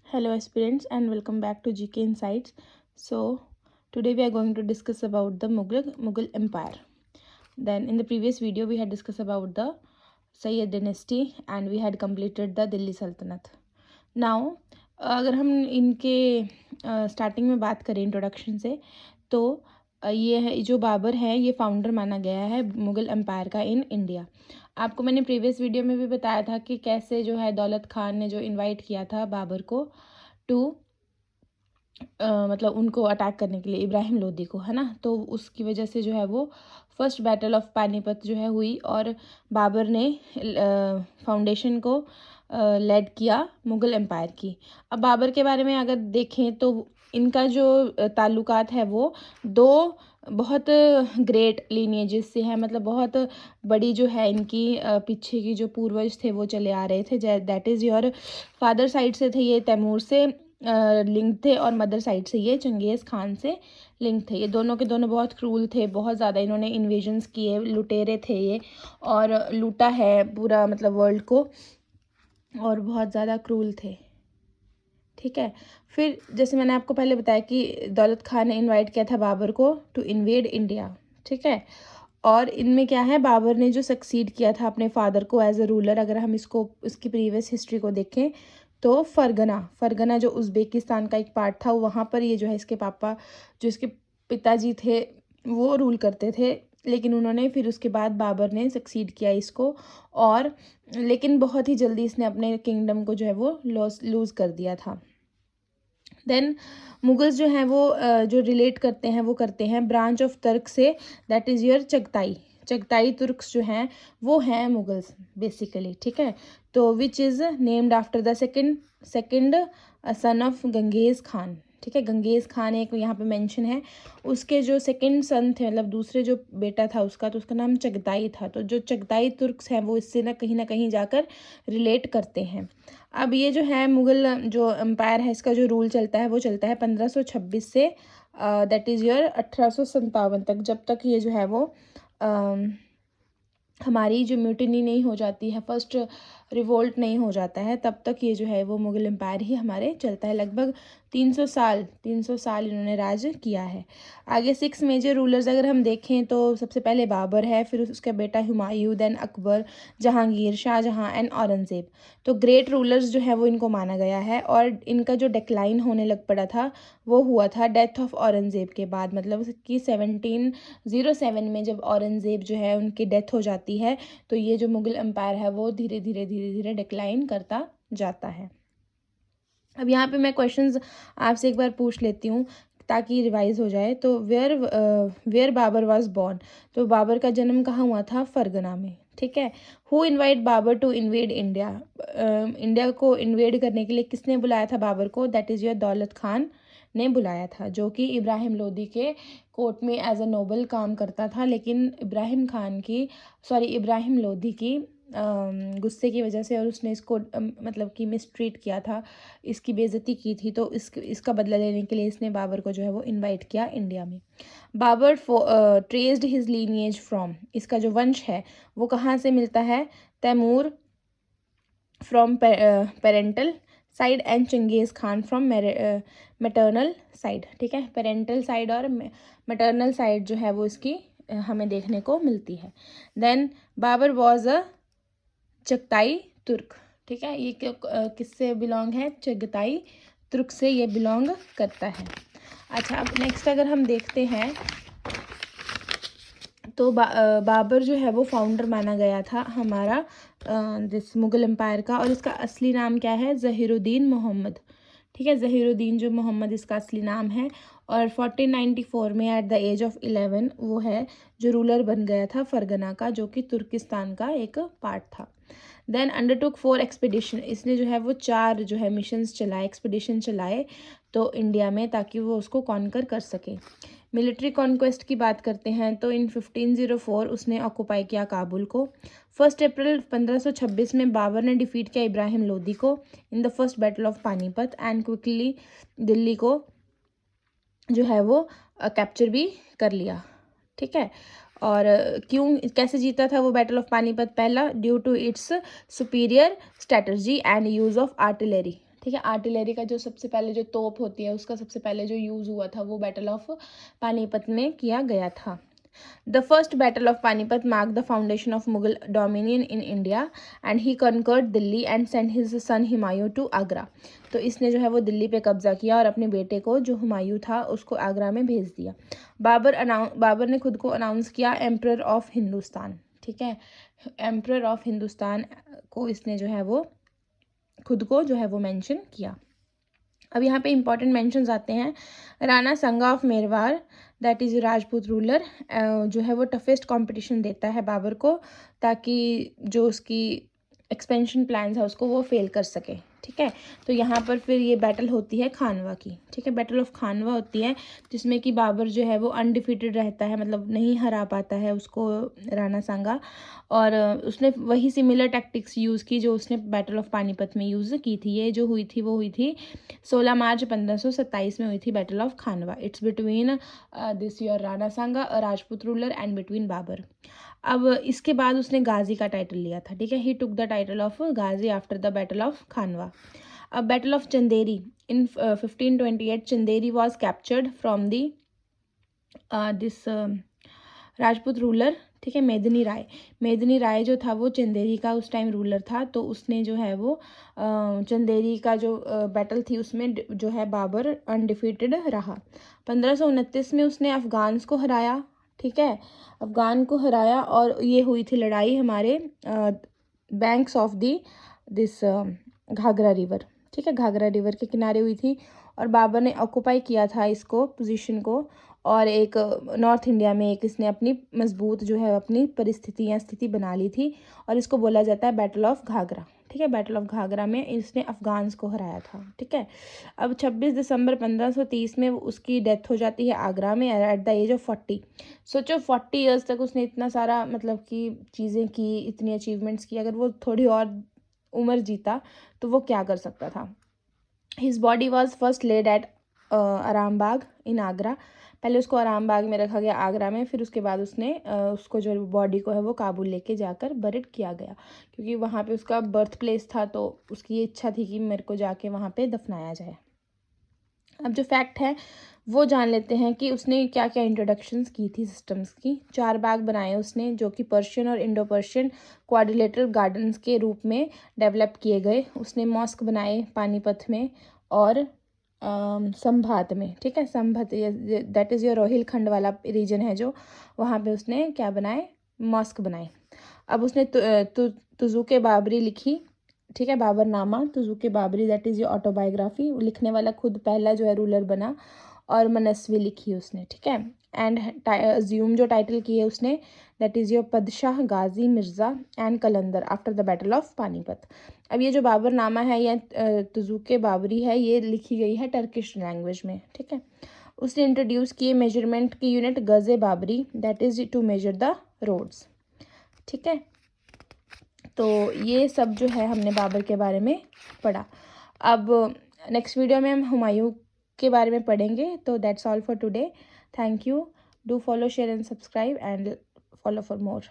Hello aspirants and welcome back to GK Insights. So today we are going to discuss about the Mughal Empire. Then in the previous video we had discussed about the Sayyid dynasty and we had completed the Delhi Sultanate. Now अगर हम इनके starting में बात करें introduction से तो ये है जो बाबर है ये फाउंडर माना गया है मुग़ल एम्पायर का इन इंडिया। आपको मैंने प्रीवियस वीडियो में भी बताया था कि कैसे जो है दौलत खान ने जो इनवाइट किया था बाबर को टू मतलब उनको अटैक करने के लिए इब्राहिम लोदी को, है ना। तो उसकी वजह से जो है वो फर्स्ट बैटल ऑफ पानीपत जो है हुई और बाबर ने फाउंडेशन को लेड किया मुग़ल एम्पायर की। अब बाबर के बारे में अगर देखें तो इनका जो ताल्लुकात है वो दो बहुत ग्रेट लीनिएजेस से है, मतलब बहुत बड़ी जो है इनकी पीछे की जो पूर्वज थे वो चले आ रहे थे। That is your father side से थे ये तैमूर से लिंक थे और मदर साइड से ये चंगेज़ खान से लिंक थे। ये दोनों के दोनों बहुत क्रूल थे, बहुत ज़्यादा इन्होंने इन्वेजन्स किए, लुटेरे थे ये और लूटा है पूरा मतलब वर्ल्ड को और बहुत ज़्यादा क्रूल थे। ठीक है, फिर जैसे मैंने आपको पहले बताया कि दौलत खान ने इनवाइट किया था बाबर को टू इन्वेड इंडिया। ठीक है, और इनमें क्या है बाबर ने जो सक्सीड किया था अपने फादर को एज अ रूलर, अगर हम इसकी प्रीवियस हिस्ट्री को देखें तो फरगना जो उज़्बेकिस्तान का एक पार्ट था वहाँ पर ये जो है इसके पापा जो इसके पिताजी थे वो रूल करते थे, लेकिन उन्होंने फिर उसके बाद बाबर ने सक्सीड किया इसको और लेकिन बहुत ही जल्दी इसने अपने किंगडम को जो है वो लूज़ कर दिया था। देन मुगल्स जो हैं वो जो रिलेट करते हैं वो करते हैं ब्रांच ऑफ तर्क से, that is your Chagatai Turks जो हैं वो हैं मुगल्स बेसिकली। ठीक है, तो which is named after the second son of Genghis Khan. ठीक है, गंगेज़ खान एक यहाँ पे मेंशन है, उसके जो सेकंड सन थे मतलब दूसरे जो बेटा था उसका, तो उसका नाम चगताई था। तो जो चगताई तुर्क्स हैं वो इससे ना कहीं जाकर रिलेट करते हैं। अब ये जो है मुग़ल जो एम्पायर है इसका जो रूल चलता है वो चलता है 1526 से दैट इज़ योर 1857 तक, जब तक ये जो है वो हमारी जो म्यूटिनी नहीं हो जाती है, फर्स्ट रिवोल्ट नहीं हो जाता है, तब तक ये जो है वो मुग़ल एम्पायर ही हमारे चलता है। लगभग 300 साल इन्होंने राज किया है। आगे 6 मेजर रूलर्स अगर हम देखें तो सबसे पहले बाबर है, फिर उसका बेटा हुमायूं, देन अकबर, जहांगीर, शाहजहां एंड औरंगज़ेब। तो ग्रेट रूलर्स जो है वो इनको माना गया है और इनका जो डिक्लाइन होने लग पड़ा था वो हुआ था डेथ ऑफ औरंगज़ेब के बाद, मतलब कि 1707 में जब औरंगज़ेब जो है उनकी डेथ हो जाती है तो ये जो मुग़ल एम्पायर है वो धीरे धीरे डिक्लाइन करता जाता है। अब यहाँ पे मैं क्वेश्चंस आपसे एक बार पूछ लेती हूँ ताकि रिवाइज हो जाए। तो वेयर बाबर वाज बॉर्न, तो बाबर का जन्म कहाँ हुआ था? फरगना में। ठीक है, who invite Babur to invade India, India को इन्वेड करने के लिए किसने बुलाया था बाबर को? दैट इज़ योर दौलत खान ने बुलाया था, जो कि इब्राहिम लोदी के कोर्ट में एज अ नोबल काम करता था, लेकिन इब्राहिम लोदी की गुस्से की वजह से और उसने इसको मतलब कि मिसट्रीट किया था, इसकी बेइज्जती की थी, तो इसका बदला लेने के लिए इसने बाबर को जो है वो इनवाइट किया इंडिया में। Babur traced his lineage from, इसका जो वंश है वो कहाँ से मिलता है? Taimur from parental side and Changez Khan from maternal side. ठीक है, पेरेंटल साइड और मैटरनल साइड जो है वो इसकी हमें देखने को मिलती है। Then Babur was a Chagatai Turk. ठीक है, ये किससे बिलोंग है? चगताई तुर्क से ये बिलोंग करता है। अच्छा, अब नेक्स्ट अगर हम देखते हैं तो बाबर जो है वो फाउंडर माना गया था हमारा जिस मुग़ल एम्पायर का, और इसका असली नाम क्या है? ज़हीरुद्दीन मोहम्मद। ठीक है, ज़हीरुद्दीन जो मोहम्मद इसका असली नाम है, और 1494 में एट द एज ऑफ 11 वो है जो रूलर बन गया था फरगना का, जो कि तुर्किस्तान का एक पार्ट था। देन अंडरटुक 4 एक्सपीडिशन, इसने जो है वो 4 जो है मिशंस चलाए, एक्सपीडिशन चलाए तो इंडिया में, ताकि वो उसको कॉन्कर कर सके। मिलिट्री कॉन्क्वेस्ट की बात करते हैं तो इन 1504 उसने ऑक्यूपाई किया काबुल को। 1 अप्रैल 1526 में बाबर ने डिफीट किया इब्राहिम लोदी को in the first battle of Panipat and quickly Delhi को जो है वो कैप्चर भी कर लिया। ठीक है, और क्यों कैसे जीता था वो बैटल ऑफ पानीपत? पहला, due to its superior strategy and use of artillery. ठीक है। आर्टिलरी का जो सबसे पहले जो तोप होती है उसका सबसे पहले जो यूज़ हुआ था वो बैटल ऑफ पानीपत में किया गया था। The first battle of Panipat marked the foundation of Mughal dominion in India and he conquered Delhi and sent his son Humayun to Agra। तो इसने जो है वो दिल्ली पे कब्जा किया और अपने बेटे को जो हुमायूं था उसको आगरा में भेज दिया। बाबर ने खुद को अनाउंस किया एम्परर ऑफ हिंदुस्तान। ठीक है, एम्परर ऑफ हिंदुस्तान को इसने जो है वो खुद को जो है वो मेंशन किया। अब यहाँ पे इंपॉर्टेंट मेंशंस आते हैं। Rana Sanga of Mewar that is Rajput ruler जो है वो टफेस्ट कंपटीशन देता है बाबर को ताकि जो उसकी एक्सपेंशन प्लान्स है उसको वो फेल कर सके। ठीक है, तो यहाँ पर फिर ये बैटल होती है खानवा की। ठीक है, बैटल ऑफ खानवा होती है जिसमें कि बाबर जो है वो अनडिफीटेड रहता है, मतलब नहीं हरा पाता है उसको राणा सांगा, और उसने वही सिमिलर टैक्टिक्स यूज़ की जो उसने बैटल ऑफ पानीपत में यूज़ की थी। ये जो हुई थी वो हुई थी 16 मार्च 1527 में हुई थी battle of Khanwa. It's between this your Rana Sanga a Rajput ruler and between Babur. अब इसके बाद उसने गाजी का टाइटल लिया था। ठीक है, he took the title of Ghazi after the battle of Khanwa. अब battle of Chanderi in 1528 Chanderi was captured from the this Rajput ruler. ठीक है, मेदिनी राय जो था वो चंदेरी का उस टाइम रूलर था, तो उसने जो है वो चंदेरी का जो बैटल थी उसमें जो है बाबर अनडिफीटेड रहा। 1529 में उसने अफ़गान्स को हराया। ठीक है, अफ़गान को हराया और ये हुई थी लड़ाई हमारे banks of the this Ghaghra river. ठीक है, घाघरा रिवर के किनारे हुई थी और बाबर ने ऑक्यूपाई किया था इसको पोजीशन को, और एक नॉर्थ इंडिया में एक इसने अपनी मजबूत जो है अपनी परिस्थिति या स्थिति बना ली थी और इसको बोला जाता है बैटल ऑफ घाघरा। ठीक है, बैटल ऑफ घाघरा में इसने अफ़गान्स को हराया था। ठीक है, अब 26 दिसंबर 1530 में उसकी डेथ हो जाती है आगरा में एट द एज ऑफ 40। सोचो 40 ईयर्स तक उसने इतना सारा मतलब कि चीज़ें की, इतनी अचीवमेंट्स की, अगर वो थोड़ी और उम्र जीता तो वो क्या कर सकता था। His body was first laid at Arambagh in Agra. पहले उसको आरामबाग में रखा गया आगरा में, फिर उसके बाद उसने उसको जो बॉडी को है वो काबुल लेके जाकर बरिड किया गया, क्योंकि वहाँ पे उसका बर्थ प्लेस था, तो उसकी ये इच्छा थी कि मेरे को जाके वहाँ पे दफनाया जाए। अब जो फैक्ट है वो जान लेते हैं कि उसने क्या क्या इंट्रोडक्शंस की थी सिस्टम्स की। 4 बाग बनाए उसने जो कि पर्शियन और इंडो पर्शियन क्वाड्रिलेटरल गार्डन्स के रूप में डेवलप किए गए। उसने मॉस्क बनाए पानीपत में और संभात में। ठीक है, संभात दैट इज़ योर रोहिलखंड वाला रीजन है जो, वहाँ पे उसने क्या बनाए, मॉस्क बनाए। अब उसने तुज़ुके बाबरी लिखी। ठीक है, Baburnama Tuzuke Baburi that is your autobiography. लिखने वाला खुद पहला जो है रूलर बना, और मनस्वी लिखी उसने। ठीक है, एंड अज्यूम जो टाइटल की है उसने that is your Padshah Ghazi Mirza and Qalandar after the battle of Panipat. अब ये जो बाबरनामा है या तुज़ुके बाबरी है ये लिखी गई है टर्किश लैंग्वेज में। ठीक है, उसने इंट्रोड्यूस किए मेजरमेंट की unit Gaze Baburi that is to measure the roads. ठीक है, तो ये सब जो है हमने बाबर के बारे में पढ़ा। अब नेक्स्ट वीडियो में हम हुमायूं के बारे में पढ़ेंगे। तो that's all for today. Thank you. Do follow, share and subscribe and follow for more.